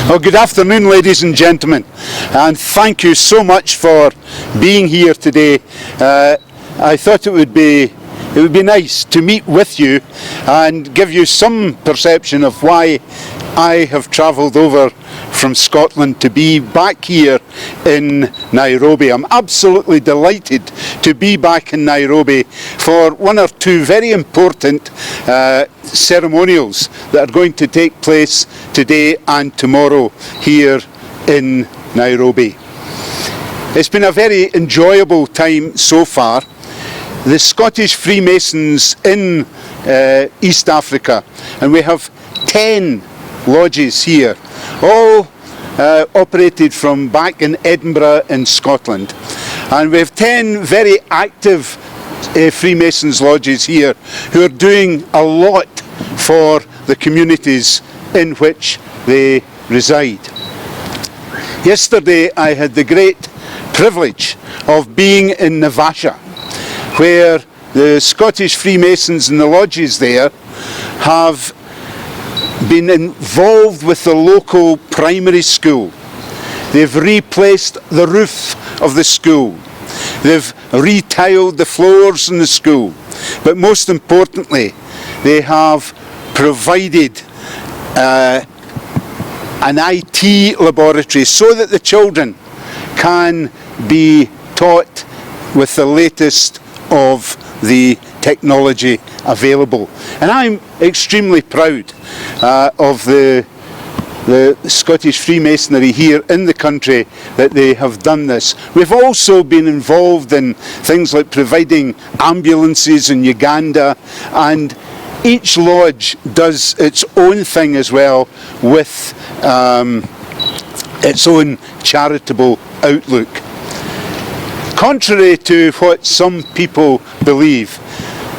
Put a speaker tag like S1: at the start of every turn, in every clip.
S1: Well, good afternoon, ladies and gentlemen, and thank you so much for being here today. I thought it would be nice to meet with you and give you some perception of why I have travelled over from Scotland to be back here in Nairobi. I'm absolutely delighted to be back in Nairobi for one or two very important ceremonials that are going to take place today and tomorrow here in Nairobi. It's been a very enjoyable time so far. The Scottish Freemasons in East Africa, and we have 10 lodges here, all operated from back in Edinburgh in Scotland, and we have 10 very active Freemasons lodges here who are doing a lot for the communities in which they reside. Yesterday I had the great privilege of being in Naivasha, where the Scottish Freemasons and the lodges there have been involved with the local primary school. They've replaced the roof of the school. They've retiled the floors in the school. But most importantly, they have provided an IT laboratory so that the children can be taught with the latest of the technology available. And I'm extremely proud of the Scottish Freemasonry here in the country that they have done this. We've also been involved in things like providing ambulances in Uganda, and each lodge does its own thing as well with its own charitable outlook. Contrary to what some people believe,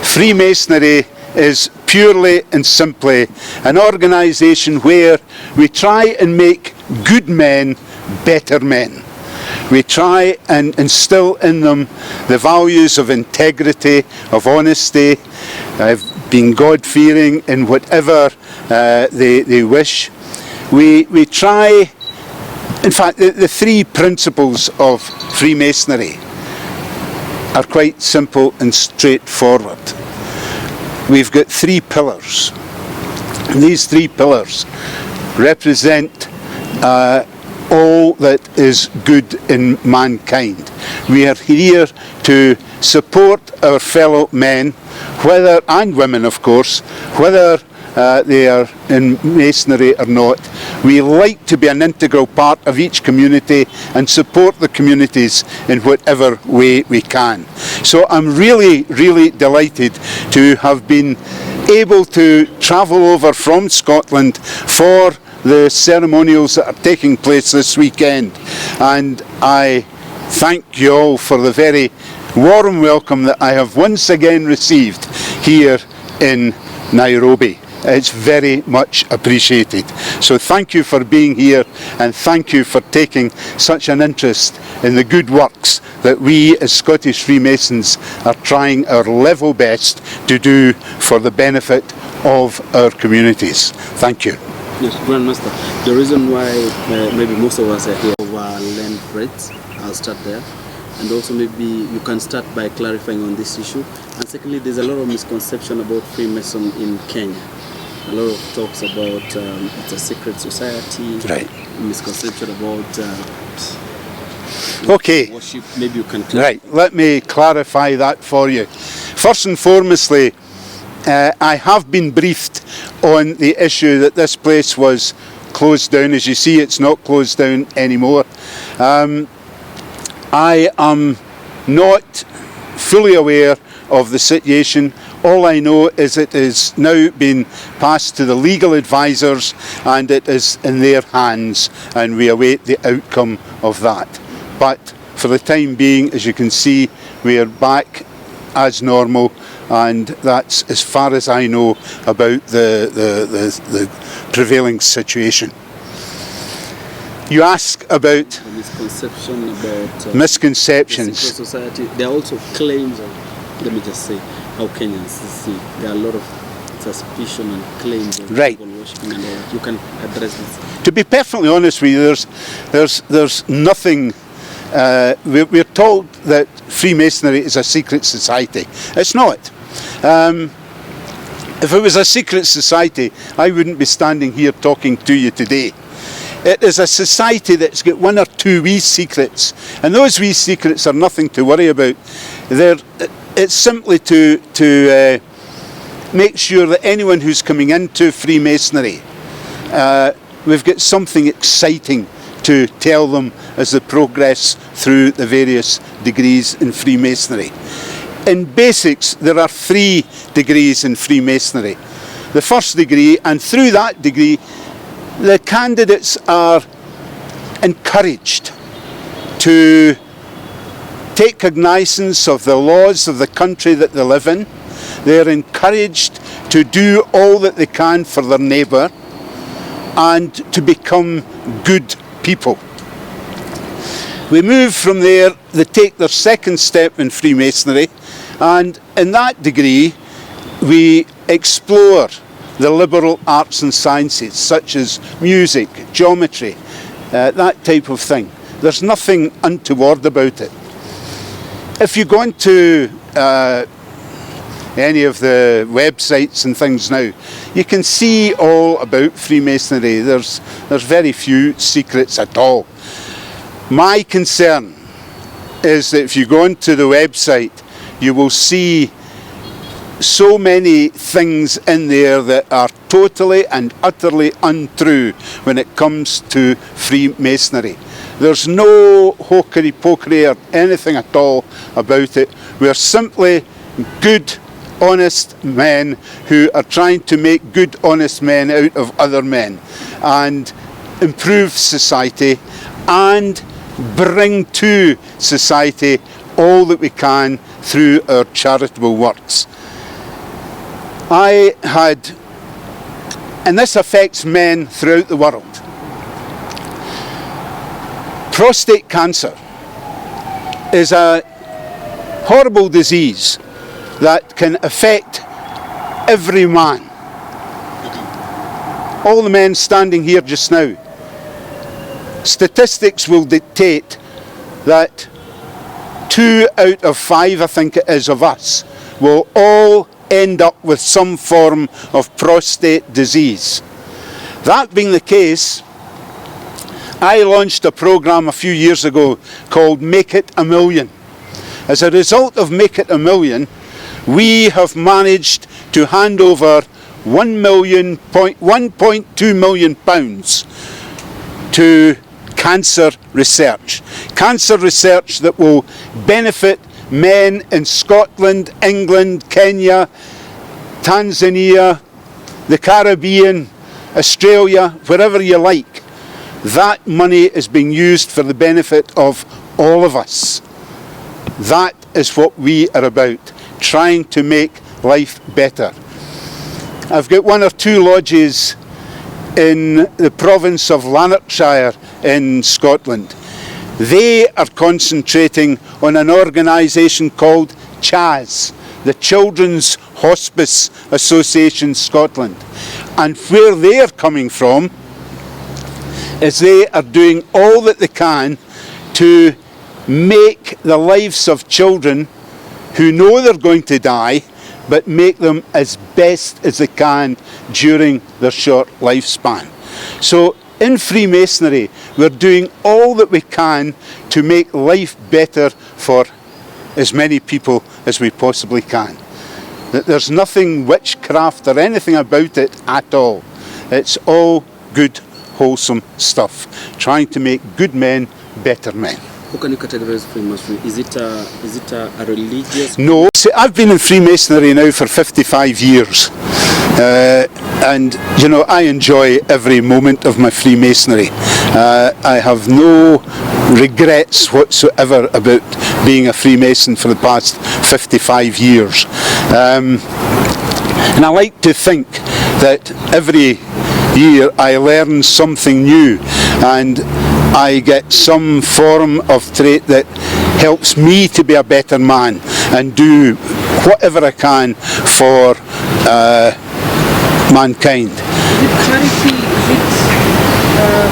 S1: Freemasonry is purely and simply an organisation where we try and make good men better men. We try and instill in them the values of integrity, of honesty, being God-fearing in whatever they wish. We try, in fact, the three principles of Freemasonry are quite simple and straightforward. We've got three pillars, and these three pillars represent all that is good in mankind. We are here to support our fellow men, whether, and women of course, whether they are in masonry or not. We like to be an integral part of each community and support the communities in whatever way we can. So I'm really delighted to have been able to travel over from Scotland for the ceremonials that are taking place this weekend, and I thank you all for the very warm welcome that I have once again received here in Nairobi. It's very much appreciated. So thank you for being here, and thank you for taking such an interest in the good works that we as Scottish Freemasons are trying our level best to do for the benefit of our communities. Thank you.
S2: Yes, Grandmaster, the reason why maybe most of us are here over land rights, I'll start there. And also maybe you can start by clarifying on this issue. And secondly, there's a lot of misconception about Freemason in Kenya. A lot of talks about it's a secret society,
S1: right?
S2: Misconception about
S1: okay.
S2: worship. Maybe you can clarify.
S1: Right, let me clarify that for you. First and foremostly, I have been briefed on the issue that this place was closed down. As you see, it's not closed down anymore. I am not fully aware of the situation. All I know is it is now been passed to the legal advisors and it is in their hands, and we await the outcome of that. But for the time being, as you can see, we are back as normal, and that's as far as I know about the prevailing situation. You ask about
S2: the misconception about
S1: misconceptions.
S2: The secret society. There are also claims of, let me just say, how Kenyans see. There are a lot of suspicion and claims of
S1: right.
S2: people worshipping and all that. You can address this.
S1: To be perfectly honest with you, there's nothing. We're told that Freemasonry is a secret society. It's not. If it was a secret society, I wouldn't be standing here talking to you today. It is a society that's got one or two wee secrets, and those wee secrets are nothing to worry about. It's simply to make sure that anyone who's coming into Freemasonry, we've got something exciting to tell them as they progress through the various degrees in Freemasonry. In basics, there are 3 degrees in Freemasonry. The first degree, and through that degree, the candidates are encouraged to take cognizance of the laws of the country that they live in. They're encouraged to do all that they can for their neighbour and to become good people. We move from there, they take their second step in Freemasonry, and in that degree we explore the liberal arts and sciences such as music, geometry, that type of thing. There's nothing untoward about it. If you go into any of the websites and things now, you can see all about Freemasonry. There's very few secrets at all. My concern is that if you go into the website, you will see so many things in there that are totally and utterly untrue when it comes to Freemasonry. There's no hokey-pokey or anything at all about it. We're simply good, honest men who are trying to make good, honest men out of other men and improve society and bring to society all that we can through our charitable works. I had, and this affects men throughout the world, prostate cancer is a horrible disease that can affect every man. All the men standing here just now, statistics will dictate that 2 out of 5, I think it is, of us will all end up with some form of prostate disease. That being the case, I launched a program a few years ago called Make It a Million. As a result of Make It a Million, we have managed to hand over £1.2 million to cancer research. Cancer research that will benefit men in Scotland, England, Kenya, Tanzania, the Caribbean, Australia, wherever you like. That money is being used for the benefit of all of us. That is what we are about, trying to make life better. I've got 1 or 2 lodges in the province of Lanarkshire in Scotland. They are concentrating on an organisation called CHAS, the Children's Hospice Association Scotland. And where they are coming from is they are doing all that they can to make the lives of children who know they're going to die, but make them as best as they can during their short lifespan. So in Freemasonry, we're doing all that we can to make life better for as many people as we possibly can. There's nothing witchcraft or anything about it at all. It's all good, wholesome stuff, trying to make good men better men.
S2: How can you categorize Freemasonry? Is it a religious?
S1: No. See, I've been in Freemasonry now for 55 years. And, you know, I enjoy every moment of my Freemasonry. I have no regrets whatsoever about being a Freemason for the past 55 years. And I like to think that every year I learn something new and I get some form of trait that helps me to be a better man and do whatever I can for mankind.
S3: it charity? Is it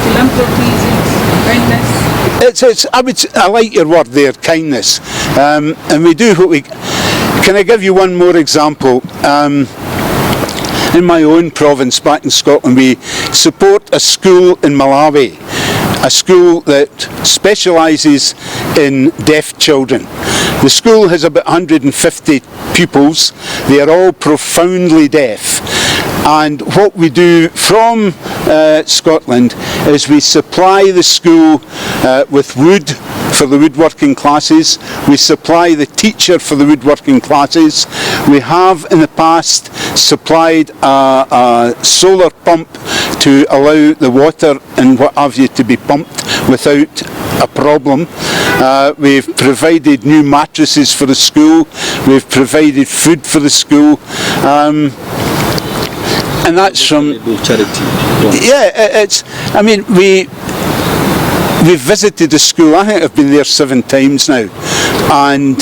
S3: philanthropy? Is it kindness?
S1: I like your word there, kindness. And we do what we... Can I give you one more example? In my own province back in Scotland, we support a school in Malawi, a school that specialises in deaf children. The school has about 150 pupils. They are all profoundly deaf. And what we do from Scotland is we supply the school with wood for the woodworking classes. We supply the teacher for the woodworking classes. We have in the past supplied a solar pump to allow the water and what have you to be pumped without a problem. We've provided new mattresses for the school. We've provided food for the school. And that's from
S2: charity.
S1: yeah. It's. I mean, we've visited the school. I think I've been there 7 times now, and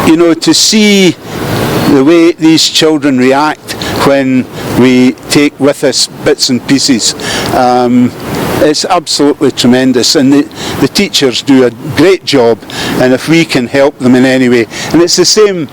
S1: you know, to see the way these children react when we take with us bits and pieces. It's absolutely tremendous, and the teachers do a great job, and if we can help them in any way. And it's the same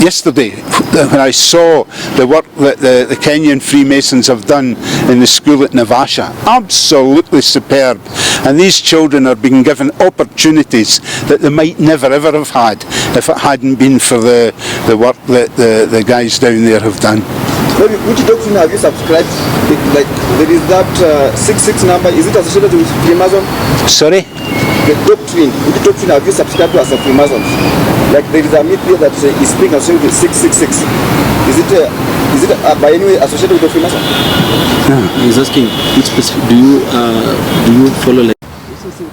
S1: yesterday when I saw the work that the Kenyan Freemasons have done in the school at Naivasha. Absolutely superb. And these children are being given opportunities that they might never ever have had if it hadn't been for the work that the guys down there have done.
S4: Maybe which doctrine have you subscribed? Like there is that 66 number. Is it associated with Freemason?
S1: Sorry?
S4: The doctrine. Which doctrine have you subscribed to as a Freemason? Like there is a myth here that is being associated with 666. Is it by any way associated with the Freemason?
S1: No.
S2: He's asking which specific do you follow like? This is it.